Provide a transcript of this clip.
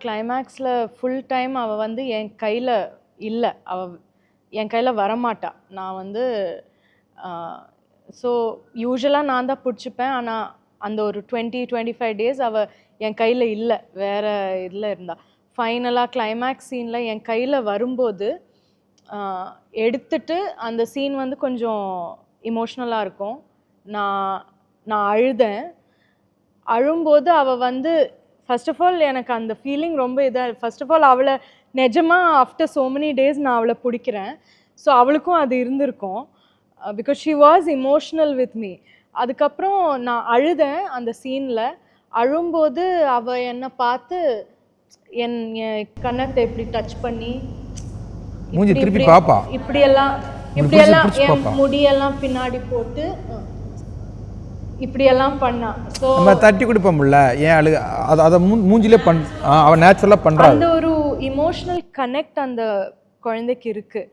கிளைமேக்ஸில் full time அவள் வந்து என் கையில் இல்லை, அவள் என் கையில் வரமாட்டா. நான் வந்து ஸோ யூஸ்வலாக நான் தான் பிடிச்சிப்பேன். ஆனால் அந்த ஒரு 20-25 டேஸ் அவள் என் கையில் இல்லை, வேறு இதில் இருந்தா. ஃபைனலாக கிளைமேக்ஸ் சீனில் என் கையில் வரும்போது எடுத்துட்டு அந்த சீன் வந்து கொஞ்சம் இமோஷ்னலாக இருக்கும். நான் அழுதேன். அழும்போது அவள் வந்து ஃபர்ஸ்ட் ஆஃப் ஆல் எனக்கு அந்த ஃபீலிங் ரொம்ப இதாக, ஃபர்ஸ்ட் ஆஃப் ஆல் அவளை நிஜமாக ஆஃப்டர் ஸோ மெனி டேஸ் நான் அவளை பிடிக்கிறேன். ஸோ அவளுக்கும் அது இருந்திருக்கும், because she was emotional with me. அதுக்கப்புறம் நான் அழுதேன் அந்த சீனில். அழும்போது அவள் என்னை பார்த்து என் கன்னத்தை இப்படி டச் பண்ணி இப்படியெல்லாம் என் முடியெல்லாம் பின்னாடி போட்டு இப்படியெல்லாம் பண்ணா. ஸோ நம்ம தட்டி கொடுப்போம்ல, ஏன் அழு அதை மூஞ்சிலே அவன் நேச்சுரலாக பண்ணுறான். அந்த ஒரு இமோஷனல் கனெக்ட் அந்த குழந்தைக்கு இருக்குது.